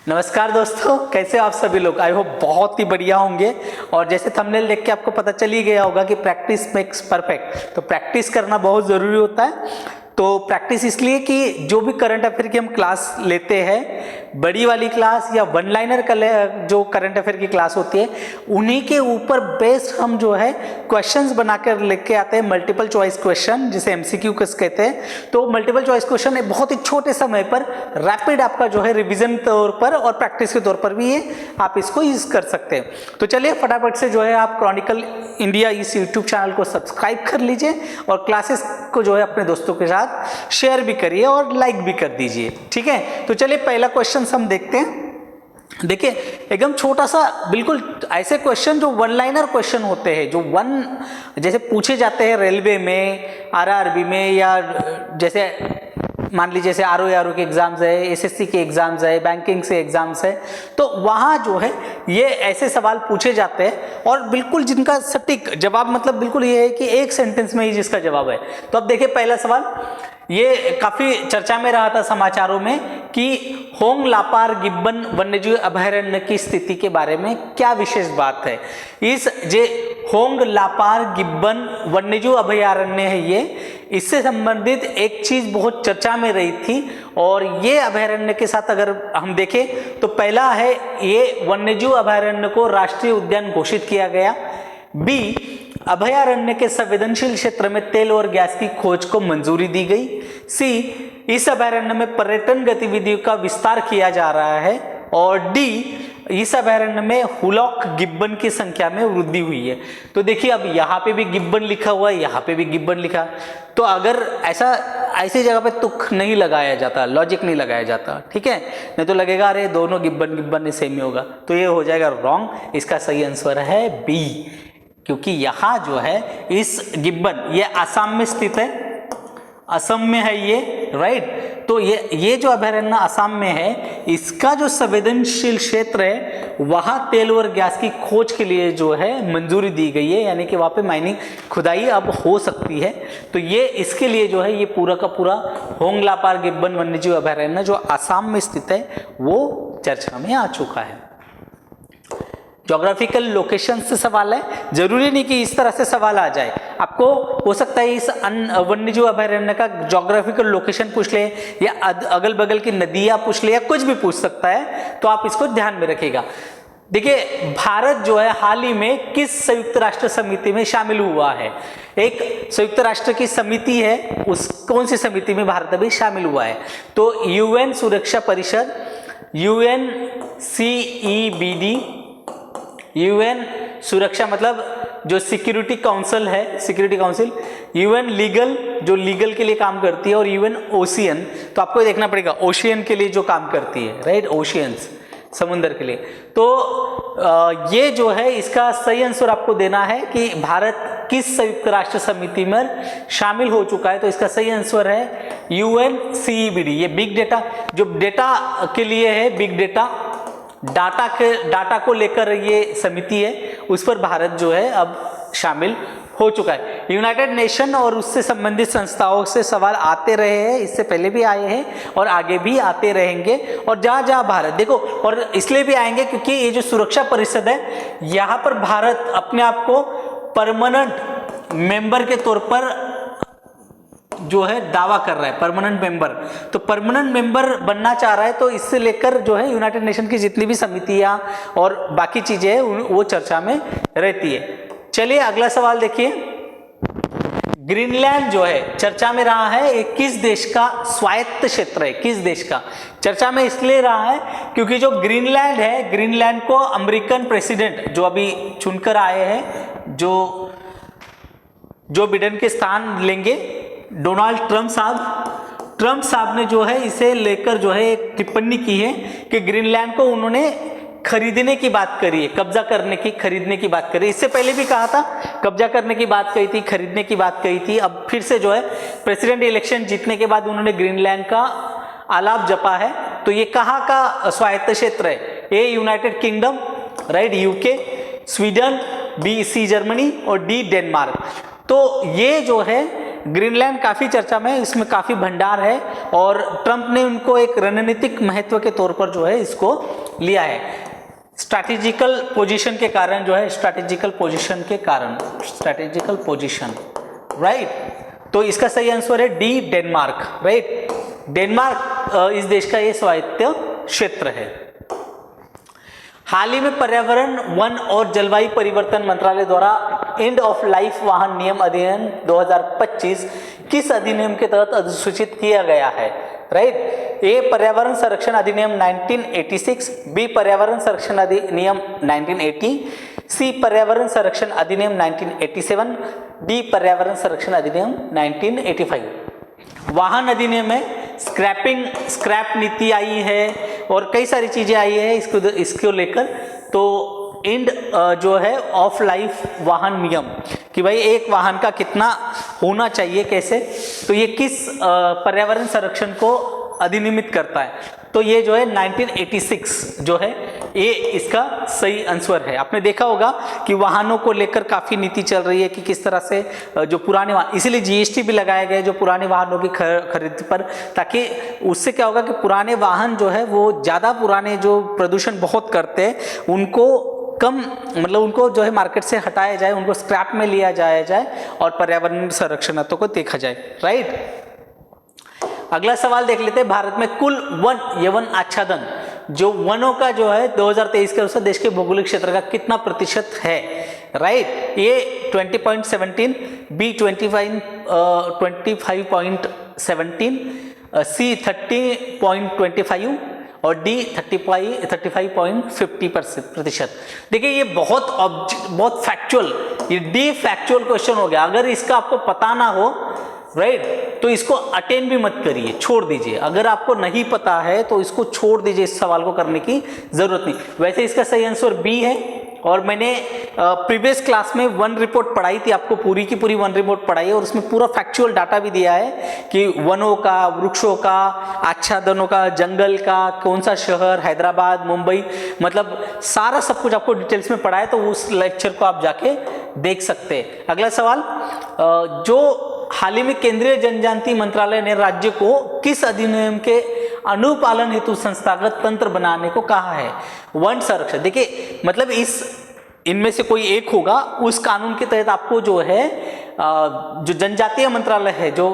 नमस्कार दोस्तों, कैसे आप सभी लोग। आई होप बहुत ही बढ़िया होंगे। और जैसे थंबनेल देख के आपको पता चल ही गया होगा कि प्रैक्टिस मेक्स परफेक्ट, तो प्रैक्टिस करना बहुत ज़रूरी होता है। तो प्रैक्टिस इसलिए कि जो भी करंट अफेयर की हम क्लास लेते हैं, बड़ी वाली क्लास या वन लाइनर जो करंट अफेयर की क्लास होती है, उन्हीं के ऊपर बेस्ड हम जो है क्वेश्चंस बनाकर लेके आते हैं। मल्टीपल चॉइस क्वेश्चन जिसे एमसीक्यू कहते हैं। तो मल्टीपल चॉइस क्वेश्चन एक बहुत ही छोटे समय पर रैपिड आपका जो है रिवीजन तौर पर और प्रैक्टिस के तौर पर भी ये आप इसको यूज कर सकते हैं। तो चलिए फटाफट से जो है आप क्रॉनिकल इंडिया इस यूट्यूब चैनल को सब्सक्राइब कर लीजिए और क्लासेस को जो है अपने दोस्तों के साथ शेयर भी करिए और लाइक भी कर दीजिए। ठीक है, तो चलिए पहला क्वेश्चन हम देखते हैं। देखिए एकदम छोटा सा, बिल्कुल ऐसे क्वेश्चन जो वन लाइनर क्वेश्चन होते हैं, जो जैसे पूछे जाते हैं रेलवे में, आरआरबी में, या जैसे मान लीजिए जैसे आरओ के एग्जाम्स है, एसएससी के एग्जाम्स है, बैंकिंग से एग्जाम्स है, तो वहाँ जो है ये ऐसे सवाल पूछे जाते हैं और बिल्कुल जिनका सटीक जवाब मतलब बिल्कुल ये है कि एक सेंटेंस में ही जिसका जवाब है। तो अब देखिए पहला सवाल, ये काफी चर्चा में रहा था समाचारों में कि होंग लापार गिब्बन वन्यजीव अभयारण्य की स्थिति के बारे में क्या विशेष बात है। इस जे होंग लापार गिब्बन वन्यजीव अभयारण्य है, ये इससे संबंधित एक चीज बहुत चर्चा में रही थी। और ये अभयारण्य के साथ अगर हम देखें तो पहला है, ये वन्यजीव अभयारण्य को राष्ट्रीय उद्यान घोषित किया गया। बी, अभयारण्य के संवेदनशील क्षेत्र में तेल और गैस की खोज को मंजूरी दी गई। सी, इस अभयारण्य में पर्यटन गतिविधियों का विस्तार किया जा रहा है। और डी, इस अभयारण्य में हुलॉक गिब्बन की संख्या में वृद्धि हुई है। तो देखिए अब यहाँ पे भी गिब्बन लिखा हुआ है, यहाँ पे भी गिब्बन लिखा, तो अगर ऐसी जगह पे तुक नहीं लगाया जाता, लॉजिक नहीं लगाया जाता, ठीक है, नहीं तो लगेगा अरे दोनों गिब्बन सेम ही होगा, तो ये हो जाएगा रॉन्ग। इसका सही आंसर है बी, क्योंकि यहाँ जो है इस गिब्बन, ये असम में स्थित है, असम में है ये, राइट। तो ये जो अभयारण्य असम में है, इसका जो संवेदनशील क्षेत्र है वहां तेल और गैस की खोज के लिए जो है मंजूरी दी गई है, यानी कि वहां पे माइनिंग खुदाई अब हो सकती है। तो ये इसके लिए जो है ये पूरा का पूरा होंग लापार गिब्बन वन्यजीव अभयारण्य जो असम में स्थित है वो चर्चा में आ चुका है। ज्योग्राफिकल लोकेशन से सवाल है, जरूरी नहीं कि इस तरह से सवाल आ जाए, आपको हो सकता है इस वन्यजीव अभयारण्य का ज्योग्राफिकल लोकेशन पूछ ले, या अगल बगल की नदियां पूछ ले, या कुछ भी पूछ सकता है, तो आप इसको ध्यान में रखिएगा। देखिए भारत जो है हाल ही में किस संयुक्त राष्ट्र समिति में शामिल हुआ है। एक संयुक्त राष्ट्र की समिति है, उस कौन सी समिति में भारत अभी शामिल हुआ है, तो यूएन सुरक्षा परिषद, UNCEBD, यूएन सुरक्षा मतलब जो सिक्योरिटी काउंसिल है, सिक्योरिटी काउंसिल, यूएन लीगल जो लीगल के लिए काम करती है, और यूएन ओशियन, तो आपको देखना पड़ेगा ओशियन के लिए जो काम करती है, राइट, ओशियंस समुद्र के लिए। तो ये जो है इसका सही आंसर आपको देना है कि भारत किस संयुक्त राष्ट्र समिति में शामिल हो चुका है। तो इसका सही आंसर है UNCEBD। ये बिग डेटा जो डेटा के लिए है, बिग डेटा डाटा को लेकर ये समिति है, उस पर भारत जो है अब शामिल हो चुका है। यूनाइटेड नेशन और उससे संबंधित संस्थाओं से सवाल आते रहे हैं, इससे पहले भी आए हैं और आगे भी आते रहेंगे। और जहाँ जहाँ भारत देखो, और इसलिए भी आएंगे क्योंकि ये जो सुरक्षा परिषद है, यहाँ पर भारत अपने आप को परमानेंट मेंबर के तौर पर जो है दावा कर रहा है, परमानेंट मेंबर। तो परमानेंट मेंबर बनना चाह रहा है, तो इससे लेकर जो है यूनाइटेड नेशन की जितनी भी समितियां और बाकी चीजें हैं वो चर्चा में रहती है। चलिए अगला सवाल देखिए। ग्रीनलैंड जो है चर्चा में रहा है, ये किस देश का स्वायत्त क्षेत्र है, किस देश का चर्चा में इसलिए रहा है क्योंकि जो ग्रीनलैंड है, ग्रीनलैंड को अमेरिकन प्रेसिडेंट जो अभी चुनकर आए हैं, जो बिडेन के स्थान लेंगे, डोनाल्ड ट्रम्प साहब ने जो है इसे लेकर जो है एक टिप्पणी की है कि ग्रीनलैंड को उन्होंने खरीदने की बात करी है, कब्जा करने की, खरीदने की बात करी। इससे पहले भी कहा था, कब्जा करने की बात कही थी, खरीदने की बात कही थी। अब फिर से जो है प्रेसिडेंट इलेक्शन जीतने के बाद उन्होंने ग्रीनलैंड का आलाप जपा है। तो ये कहाँ का स्वायत्त क्षेत्र है? A United Kingdom, right, UK, Sweden, B C Germany और डी डेनमार्क। तो ये जो है ग्रीनलैंड काफ़ी चर्चा में, इसमें काफ़ी भंडार है और ट्रंप ने उनको एक रणनीतिक महत्व के तौर पर जो है इसको लिया है, स्ट्रैटेजिकल पोजीशन के कारण जो है, स्ट्रैटेजिकल पोजीशन के कारण, स्ट्रैटेजिकल पोजीशन, राइट। तो इसका सही आंसर है डी, डेनमार्क, राइट। डेनमार्क इस देश का ये स्वायत्त क्षेत्र है। हाल ही में पर्यावरण, वन और जलवायु परिवर्तन मंत्रालय द्वारा एंड ऑफ लाइफ वाहन नियम अधिनियम 2025 किस अधिनियम के तहत अधिसूचित किया गया है, राइट। ए पर्यावरण संरक्षण अधिनियम 1986, बी पर्यावरण संरक्षण अधिनियम 1980, सी पर्यावरण संरक्षण अधिनियम 1987, डी पर्यावरण संरक्षण अधिनियम 1985। वाहन अधिनियम में स्क्रैप नीति आई है और कई सारी चीजें आई है इसको लेकर। तो एंड जो है ऑफ लाइफ वाहन नियम कि भाई एक वाहन का कितना होना चाहिए, कैसे, तो ये किस पर्यावरण संरक्षण को अधिनियमित करता है, तो ये जो है 1986 जो है ये इसका सही आंसर है। आपने देखा होगा कि वाहनों को लेकर काफ़ी नीति चल रही है कि किस तरह से जो पुराने वाहन, इसीलिए जीएसटी भी लगाया गया है जो पुराने वाहनों की खरीद पर, ताकि उससे क्या होगा कि पुराने वाहन जो है वो ज़्यादा पुराने जो प्रदूषण बहुत करते हैं उनको कम, मतलब उनको जो है मार्केट से हटाया जाए, उनको स्क्रैप में लिया जाए और पर्यावरण संरक्षणों को देखा जाए, राइट। अगला सवाल देख लेते हैं। भारत में कुल वन यवन आच्छादन, जो वनों का जो है 2023 के अनुसार देश के भौगोलिक क्षेत्र का कितना प्रतिशत है, राइट। ये 20.17, बी 25.17, सी 30.25 और डी 35.50%। देखिए ये बहुत फैक्चुअल, ये डी फैक्चुअल क्वेश्चन हो गया। अगर इसका आपको पता ना हो, राइट, तो इसको अटेंड भी मत करिए, छोड़ दीजिए। अगर आपको नहीं पता है तो इसको छोड़ दीजिए, इस सवाल को करने की जरूरत नहीं। वैसे इसका सही आंसर बी है और मैंने प्रीवियस क्लास में वन रिपोर्ट पढ़ाई थी, आपको पूरी की पूरी वन रिपोर्ट पढ़ाई है और उसमें पूरा फैक्चुअल डाटा भी दिया है कि वनों का, वृक्षों का, आच्छादनों का, जंगल का, कौन सा शहर, हैदराबाद, मुंबई, मतलब सारा सब कुछ आपको डिटेल्स में पढ़ा है, तो उस लेक्चर को आप जाके देख सकते हैं। अगला सवाल, जो हाल ही में केंद्रीय जनजाति मंत्रालय ने राज्य को किस अधिनियम के अनुपालन हेतु संस्थागत तंत्र बनाने को कहा है? वन संरक्षण। देखिए मतलब इनमें से कोई एक होगा, उस कानून के तहत आपको जो है जो जनजातीय मंत्रालय है, जो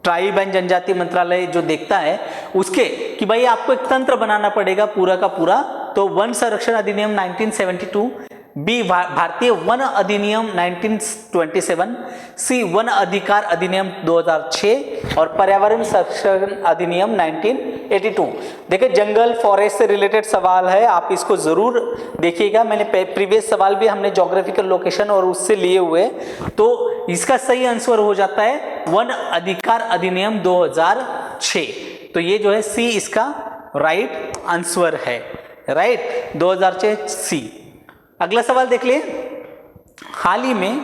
ट्राइब एंड जनजातीय मंत्रालय जो देखता है उसके कि भाई आपको एक तंत्र बनाना पड़ेगा पूरा का पूरा। तो वन संरक्षण अधिनियम 1972, बी भारतीय वन अधिनियम 1927, सी वन अधिकार अधिनियम 2006 और पर्यावरण संरक्षण अधिनियम 1982। देखिए जंगल फॉरेस्ट से रिलेटेड सवाल है, आप इसको जरूर देखिएगा। मैंने प्रीवियस सवाल भी हमने ज्योग्राफिकल लोकेशन और उससे लिए हुए, तो इसका सही आंसर हो जाता है वन अधिकार अधिनियम 2006। तो ये जो है सी इसका राइट आंसर है, राइट, 2006 सी। अगला सवाल देख लिए। हाल ही में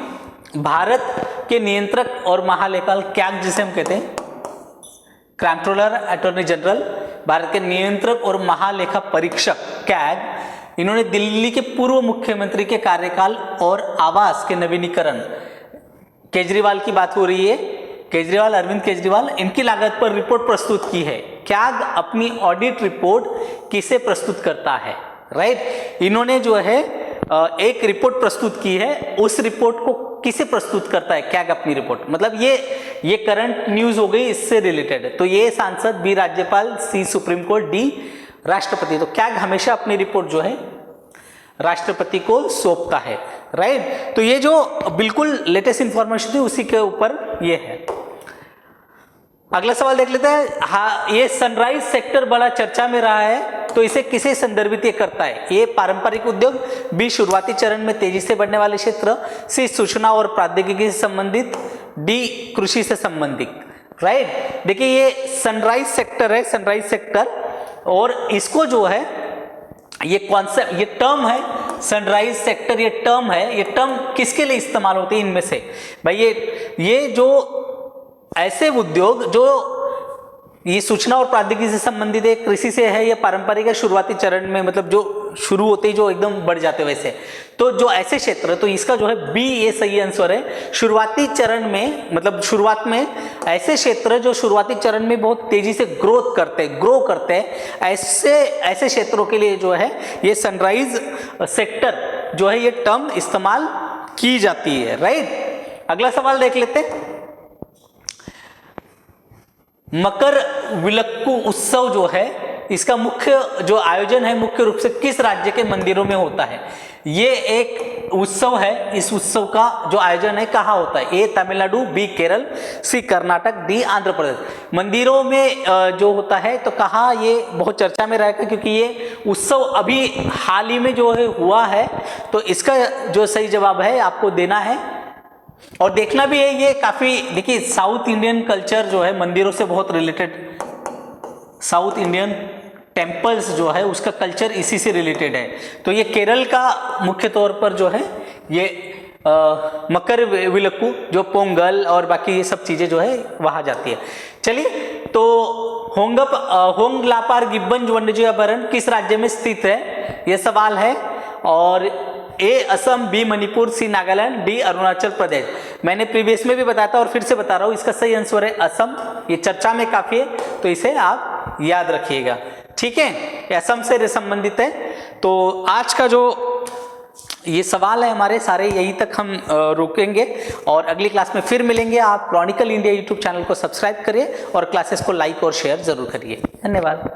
भारत के नियंत्रक और महालेखाल कैग जिसे हम कहते हैं, कंट्रोलर अटॉर्नी जनरल, भारत के नियंत्रक और महालेखा परीक्षक कैग, इन्होंने दिल्ली के पूर्व मुख्यमंत्री के कार्यकाल और आवास के नवीनीकरण, केजरीवाल की बात हो रही है, केजरीवाल, अरविंद केजरीवाल, इनकी लागत पर रिपोर्ट प्रस्तुत की है। कैग अपनी ऑडिट रिपोर्ट किसे प्रस्तुत करता है, राइट। इन्होंने जो है एक रिपोर्ट प्रस्तुत की है, उस रिपोर्ट को किसे प्रस्तुत करता है कैग अपनी रिपोर्ट, मतलब ये करंट न्यूज हो गई, इससे रिलेटेड है। तो ये सांसद, बी राज्यपाल, सी सुप्रीम कोर्ट, डी राष्ट्रपति। तो कैग हमेशा अपनी रिपोर्ट जो है राष्ट्रपति को सौंपता है, राइट। तो ये जो बिल्कुल लेटेस्ट इंफॉर्मेशन थी उसी के ऊपर ये है। अगला सवाल देख लेते हैं। हाँ, ये सनराइज सेक्टर बड़ा चर्चा में रहा है, तो इसे किसे संदर्भित करता है? ए पारंपरिक उद्योग, बी शुरुआती चरण में तेजी से बढ़ने वाले क्षेत्र, सी सूचना और प्रौद्योगिकी से संबंधित, डी कृषि से संबंधित, राइट। देखिए ये सनराइज सेक्टर है, सनराइज सेक्टर, और इसको जो है ये कॉन्सेप्ट, ये टर्म है सनराइज सेक्टर, ये टर्म है, ये टर्म किसके लिए इस्तेमाल होती है इनमें से? भाई ये जो ऐसे उद्योग जो ये सूचना और प्रौद्योगिकी से संबंधित है, कृषि से है, या पारंपरिक है, शुरुआती चरण में, मतलब जो शुरू होते ही जो एकदम बढ़ जाते वैसे, तो जो ऐसे क्षेत्र, तो इसका जो है बी ये सही आंसर है। शुरुआती चरण में, मतलब शुरुआत में ऐसे क्षेत्र जो शुरुआती चरण में बहुत तेजी से ग्रो करते हैं, ऐसे क्षेत्रों के लिए जो है ये सनराइज सेक्टर जो है ये टर्म इस्तेमाल की जाती है, राइट। अगला सवाल देख लेते हैं। मकर विलक्कू उत्सव जो है इसका मुख्य जो आयोजन है मुख्य रूप से किस राज्य के मंदिरों में होता है? ये एक उत्सव है, इस उत्सव का जो आयोजन है कहाँ होता है? ए तमिलनाडु, बी केरल, सी कर्नाटक, डी आंध्र प्रदेश। मंदिरों में जो होता है तो कहाँ ये बहुत चर्चा में रहेगा, क्योंकि ये उत्सव अभी हाल ही में जो है हुआ है। तो इसका जो सही जवाब है आपको देना है और देखना भी है। ये काफी, देखिए साउथ इंडियन कल्चर जो है मंदिरों से बहुत रिलेटेड, साउथ इंडियन टेम्पल्स जो है उसका कल्चर इसी से रिलेटेड है। तो ये केरल का मुख्य तौर पर जो है ये मकर विलक्कू जो पोंगल और बाकी ये सब चीजें जो है वहां जाती है। चलिए, तो होंगलापार गिब्बन वन्यजीव अभयारण्य किस राज्य में स्थित है, ये सवाल है। और ए असम, बी मणिपुर, सी नागालैंड, डी अरुणाचल प्रदेश। मैंने प्रीवियस में भी बताया था और फिर से बता रहा हूं, इसका सही आंसर है असम। ये चर्चा में काफी है तो इसे आप याद रखिएगा, ठीक है। ये असम से संबंधित है। तो आज का जो ये सवाल है हमारे सारे यहीं तक हम रोकेंगे और अगली क्लास में फिर मिलेंगे। आप क्रॉनिकल इंडिया यूट्यूब चैनल को सब्सक्राइब करिए और क्लासेस को लाइक और शेयर जरूर करिए। धन्यवाद।